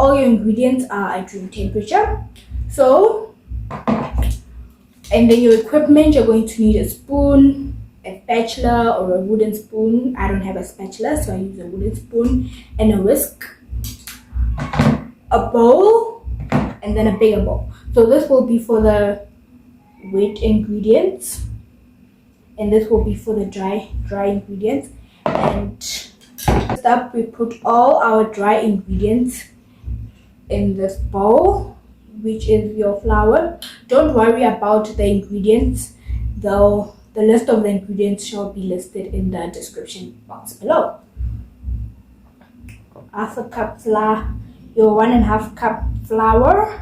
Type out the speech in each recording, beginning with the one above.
all your ingredients are at room temperature. So, and then your equipment, you're going to need a spoon, a spatula, or a wooden spoon. I don't have a spatula, so I use a wooden spoon, and a whisk, a bowl, and then a bigger bowl. So this will be for the wet ingredients, and this will be for the dry ingredients. And first up, we put all our dry ingredients in this bowl, which is your flour. Don't worry about the ingredients, though the list of the ingredients shall be listed in the description box below. Half a cup flour, your 1.5 cup flour,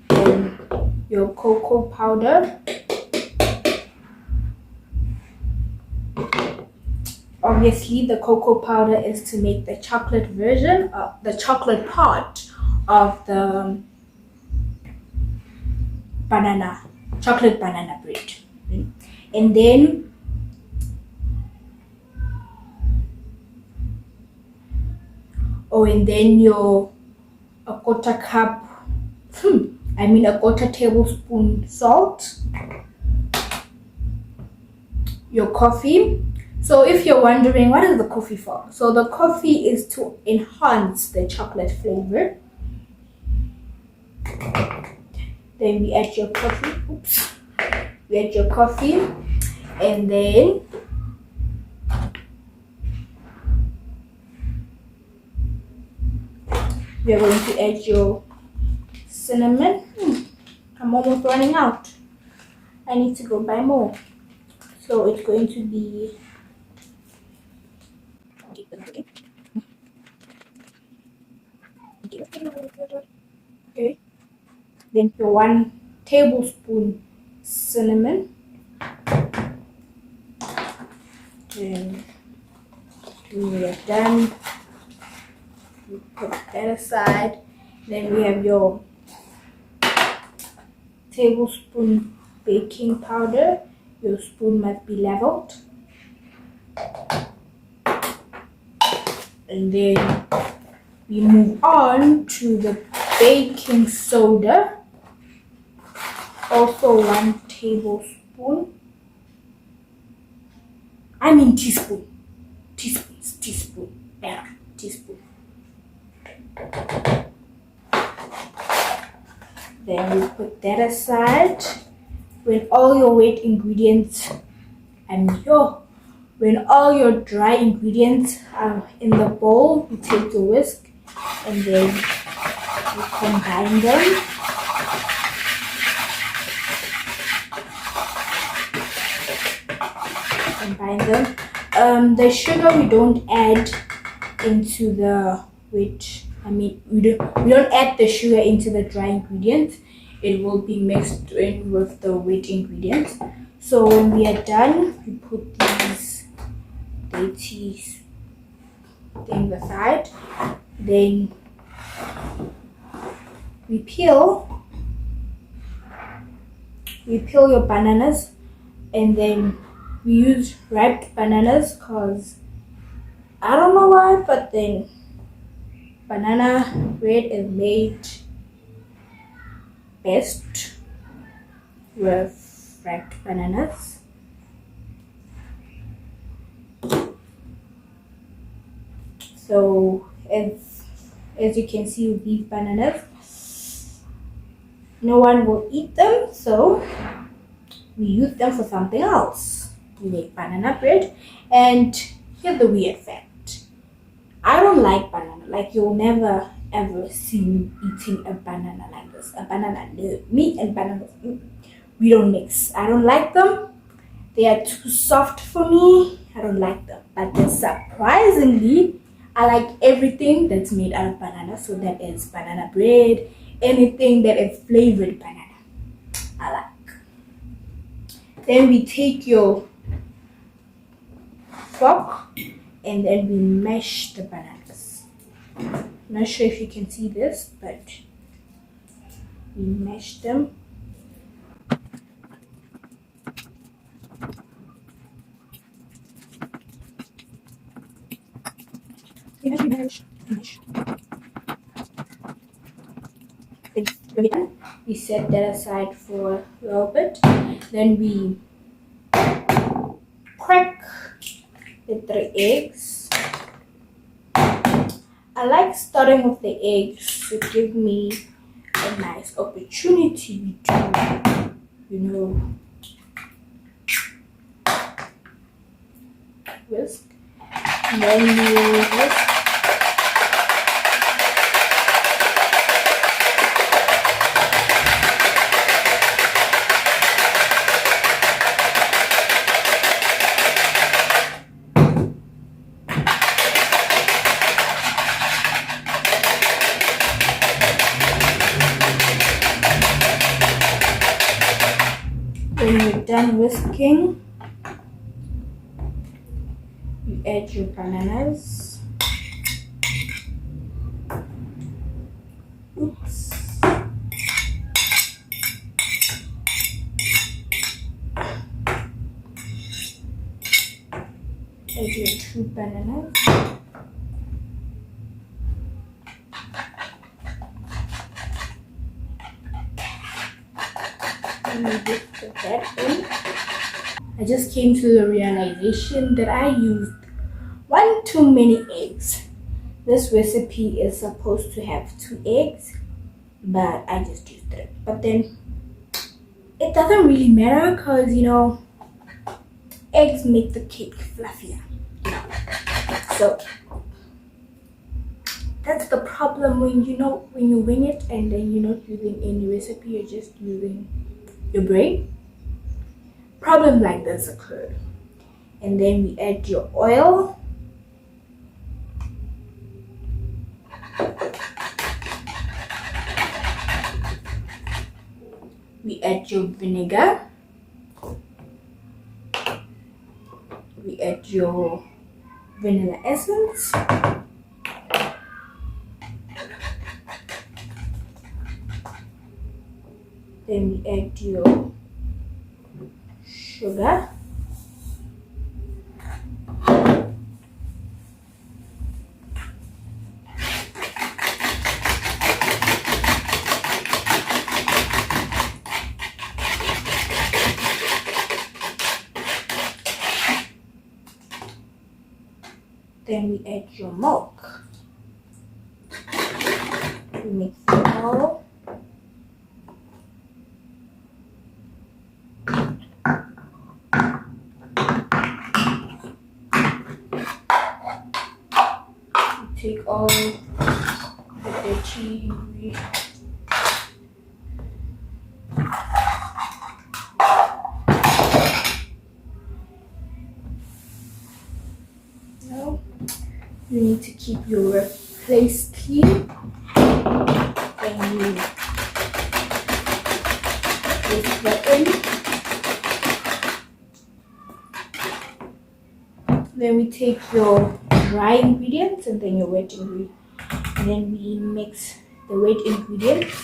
then your cocoa powder, obviously the cocoa powder is to make the chocolate version, the chocolate part of the chocolate banana bread. And then your a quarter tablespoon salt, your coffee. So if you're wondering, what is the coffee for? So the coffee is to enhance the chocolate flavor. Then we add your coffee. We add your coffee, and then we are going to add your cinnamon. I'm almost running out. I need to go buy more. So it's going to be okay. Then your 1 tablespoon cinnamon. Then when we are done, we put that aside. Then we have your tablespoon baking powder. Your spoon must be leveled. And then we move on to the baking soda, also 1 tablespoon. I mean teaspoon. Yeah, teaspoon. Then we put that aside. When all your wet ingredients when all your dry ingredients are in the bowl, you take your whisk and then you combine them. The sugar we don't add into the wet. We don't add the sugar into the dry ingredients. It will be mixed in with the wet ingredients. So when we are done, we put these dainty things aside. Then we peel your bananas, and then we use ripe bananas because I don't know why, but then banana bread is made best with ripe bananas. So as you can see with these bananas, no one will eat them, so we use them for something else. We make banana bread. And here's the weird fact. I don't like banana. Like, you'll never ever see me eating a banana like this. A banana, no. Me and bananas, we don't mix. I don't like them. They are too soft for me. I don't like them. But then surprisingly, I like everything that's made out of banana. So that is banana bread, anything that is flavored banana, I like. Then we take your fork and then we mash the bananas. I'm not sure if you can see this, but we mash them. We set that aside for a little bit. Then we crack the 3 eggs. I like starting with the eggs to give me a nice opportunity to, whisk. And then you whisk. When you're done whisking, you add your bananas. Oops. Add your 2 bananas. And you just put that in. I just came to the realization that I used 1 too many eggs. This recipe is supposed to have 2 eggs, but I just used 3. But then it doesn't really matter because eggs make the cake fluffier. So that's the problem when you wing it and then you're not using any recipe, you're just using your brain. Problems like this occur. And then we add your oil. We add your vinegar. We add your vanilla essence. Then we add your sugar. Then we add your milk. We mix it all. We take all the dirty ingredients. Now you need to keep your place clean. Then you whisk that in. Then we take your dry ingredients and then your wet ingredients. And then we mix the wet ingredients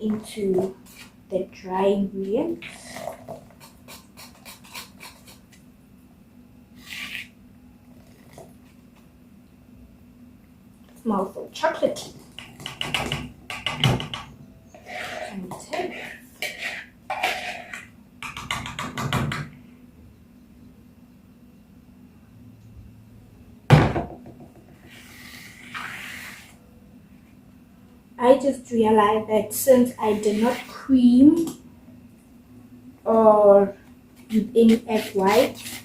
into the dry ingredients. Smells so chocolatey. And take I just realized that since I did not cream or use any egg whites,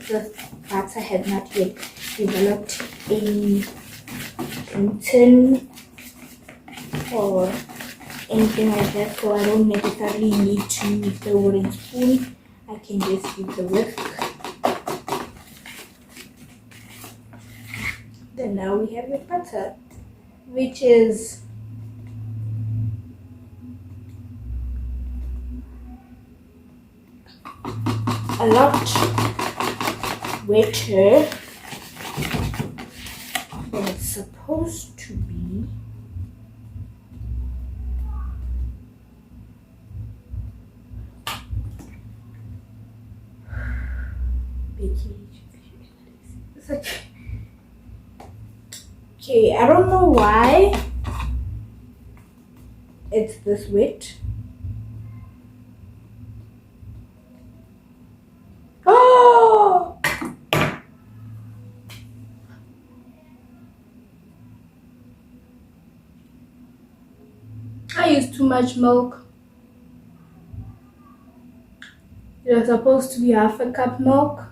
the butter has not yet developed any gluten or anything like that, so I don't necessarily need to use the wooden spoon. I can just use the whisk. Then now we have your butter, which is a lot wetter than it's supposed to be. It's okay. Okay, I don't know why it's this wet. Oh! I used too much milk. It was supposed to be half a cup milk.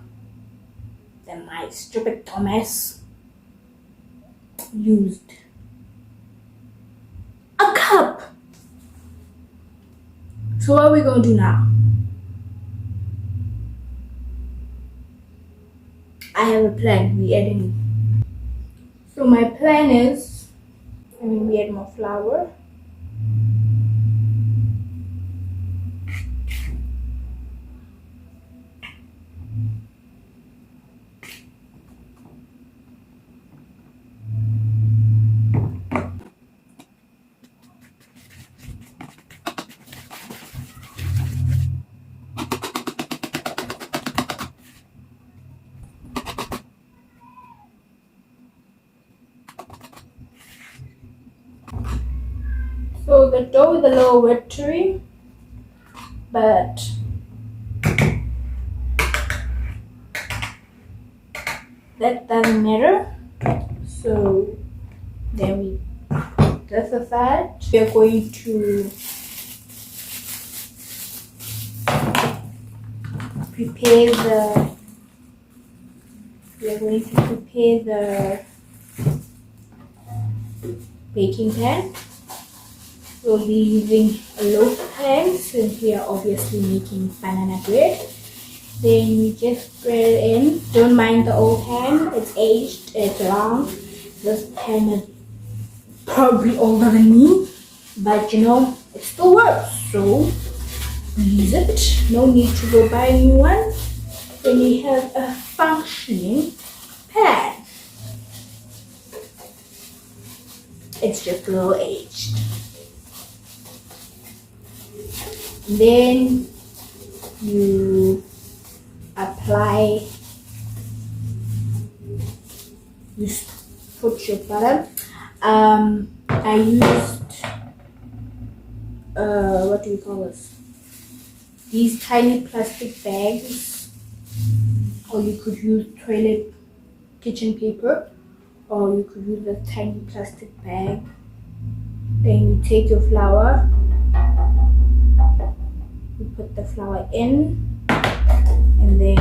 Then my stupid dumbass used a cup. So what are we gonna do now? I have a plan. We adding. So my plan is, we add more flour. So the dough is a little watery, but that doesn't matter. So then we this aside. We are going to prepare the baking pan. We'll be using a loaf pan since we are obviously making banana bread. Then we just spread it in. Don't mind the old pan, it's aged, it's long. This pan is probably older than me, but it still works, so use it. No need to go buy a new one when you have a functioning pan. It's just a little aged. Then you put your butter. I used what do you call this? These tiny plastic bags, or you could use toilet kitchen paper, or you could use a tiny plastic bag. Then you take your flour, you put the flour in, and then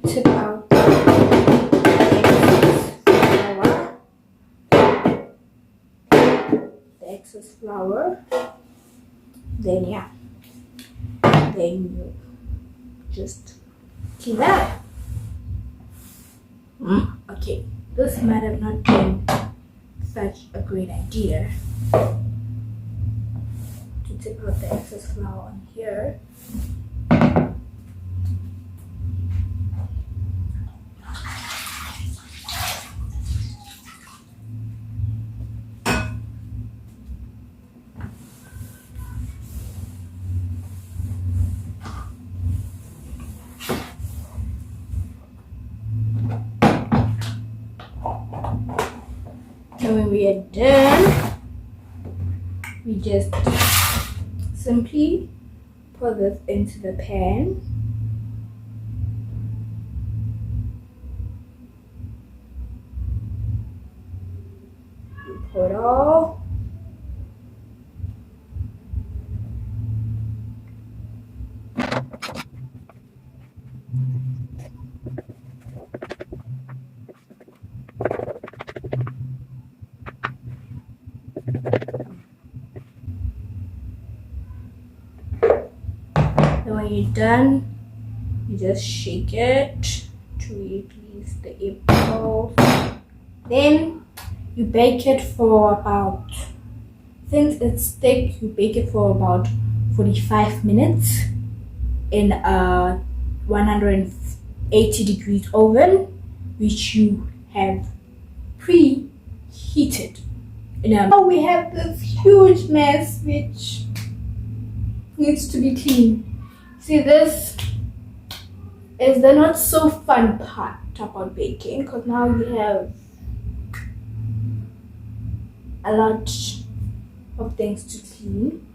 tip out the excess flour. Then you just keep that. Okay, this might have not been such a great idea to tip out the excess flour on here. And when we are done, we just simply pour this into the pan. You pour it all. And when you're done, you just shake it to release the air bubbles. Then you bake it for about, since it's thick, you bake it for about 45 minutes in a 150 80 degrees oven, which you have preheated. Now we have this huge mess which needs to be cleaned. See, this is the not so fun part about baking, because now you have a lot of things to clean.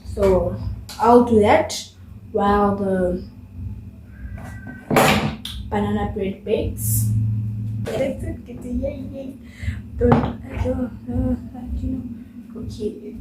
So I'll do that while the banana bread bakes. Okay.